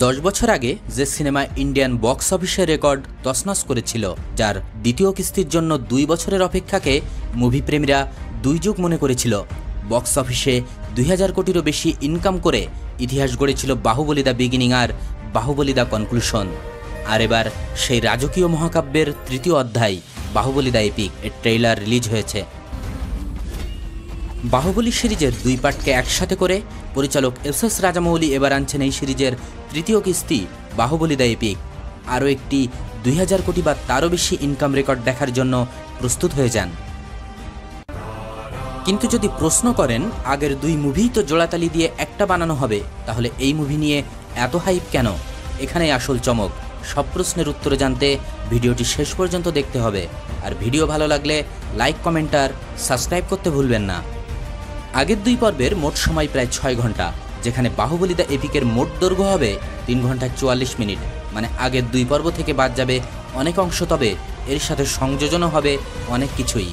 10 বছর আগে যে সিনেমা ইন্ডিয়ান বক্স অফিসের রেকর্ড তছনছ করেছিল, যার দ্বিতীয় কিস্তির জন্য 2 বছরের অপেক্ষাকে মুভি প্রেমীরা 2 যুগ মনে করেছিল। বক্স অফিসে 2000 কোটিরও বেশি ইনকাম করে ইতিহাস গড়েছিল বাহুবলী দ্য বিগিনিং আর বাহুবলী দ্য কনক্লুশন। আর এবার সেই রাজকীয় মহাকাব্যের তৃতীয় অধ্যায় বাহুবলী দ্য এপিক এর ট্রেইলার রিলিজ হয়েছে। বাহুবলী সিরিজের 2 পার্টকে একসাথে করে পরিচালক এস রাজামৌলি এবার আনছেন এই সিরিজের তৃতীয় কিস্তি বাহুবলী দ্য এপিক। আরও একটি 2000 কোটি বা তারও বেশি ইনকাম রেকর্ড দেখার জন্য প্রস্তুত হয়ে যান। কিন্তু যদি প্রশ্ন করেন আগের 2 মুভিই তো জোড়াতালি দিয়ে একটা বানানো হবে, তাহলে এই মুভি নিয়ে এত হাইপ কেন? এখানেই আসল চমক। সব প্রশ্নের উত্তর জানতে ভিডিওটি শেষ পর্যন্ত দেখতে হবে। আর ভিডিও ভালো লাগলে লাইক, কমেন্ট আর সাবস্ক্রাইব করতে ভুলবেন না। আগের 2 পর্বের মোট সময় প্রায় 6 ঘন্টা, যেখানে বাহুবলী দ্য এপিকের মোট দৈর্ঘ্য হবে 3 ঘন্টা 44 মিনিট। মানে আগের 2 পর্ব থেকে বাদ যাবে অনেক অংশ, তবে এর সাথে সংযোজনও হবে অনেক কিছুই।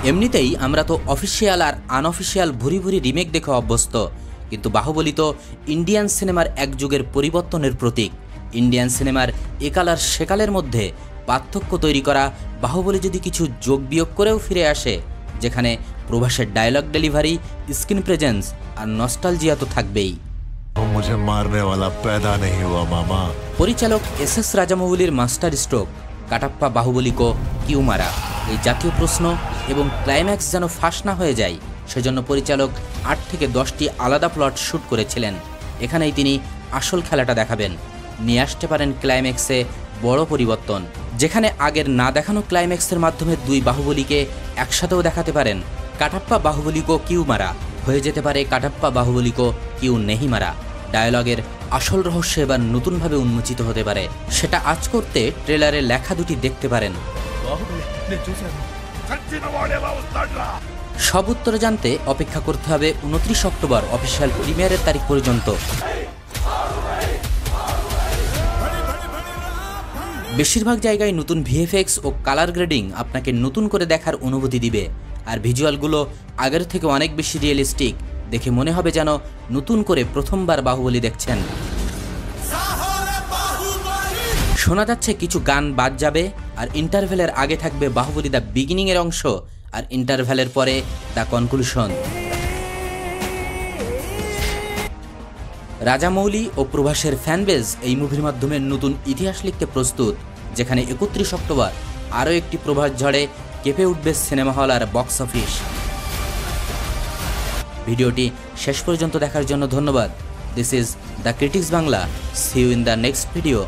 এমনিতেই আমরা তো অফিসিয়াল আর আনঅফিসিয়াল ভুরি ভুরি রিমেক দেখে অভ্যস্ত, কিন্তু বাহুবলী তো ইন্ডিয়ান সিনেমার এক যুগের পরিবর্তনের প্রতীক। ইন্ডিয়ান সিনেমার একাল আর সেকালের মধ্যে পার্থক্য তৈরি করা বাহুবলী যদি কিছু যোগ বিয়োগ করেও ফিরে আসে, যেখানে প্রভাসের ডায়লগ ডেলিভারি, স্ক্রিন প্রেজেন্স আর নস্টালজিয়া তো থাকবেই। मुझे मारने वाला पैदा नहीं हुआ मामा। পরিচালক এস রাজামৌলির মাস্টার স্ট্রোক কাটাপ্পা বাহুবলী কো কিউ মারা, এই জাতীয় প্রশ্ন এবং ক্লাইম্যাক্স যেন ফাঁস না হয়ে যায়, সেজন্য পরিচালক 8 থেকে 10টি আলাদা প্লট শ্যুট করেছিলেন। এখানেই তিনি আসল খেলাটা দেখাবেন। নিয়ে আসতে পারেন ক্লাইম্যাক্সে বড় পরিবর্তন, যেখানে আগের না দেখানো ক্লাইম্যাক্সের মাধ্যমে 2 বাহুবলীকে একসাথেও দেখাতে পারেন। কাটাপ্পা বাহুবলী কো কিউ মারা হয়ে যেতে পারে কাটাপ্পা বাহুবলী কো কিউ নেহি মারা। ডায়লগের আসল রহস্য এবার নতুনভাবে উন্মোচিত হতে পারে। সেটা আজ করতে ট্রেলারে লেখা দুটি দেখতে পারেন। সব উত্তর জানতে অপেক্ষা করতে হবে 29 অক্টোবর অফিসিয়াল প্রিমিয়ারের তারিখ পর্যন্ত। বেশিরভাগ জায়গায় নতুন ভিএফএক্স ও কালার গ্রেডিং আপনাকে নতুন করে দেখার অনুভূতি দিবে। আর ভিজুয়ালগুলো আগের থেকে অনেক বেশি রিয়েলিস্টিক, দেখে মনে হবে যেন নতুন করে প্রথমবার বাহুবলী দেখছেন। শোনা যাচ্ছে কিছু গান বাদ যাবে, আর ইন্টারভেলের আগে থাকবে বাহুবলী দ্য বিগিনিং এর অংশ, আর ইন্টারভেলের পরে the conclusion. Rajamouli O প্রভাসের fanbase এই মুভির মাধ্যমে নতুন ইতিহাস লিখতে প্রস্তুত, যেখানে 31 অক্টোবর আরও একটি প্রভাস ঝড়ে কেঁপে উঠবে সিনেমা হল আর বক্স অফিস। ভিডিওটি শেষ পর্যন্ত দেখার জন্য ধন্যবাদ। This is the critics Bangla. See you in the next video.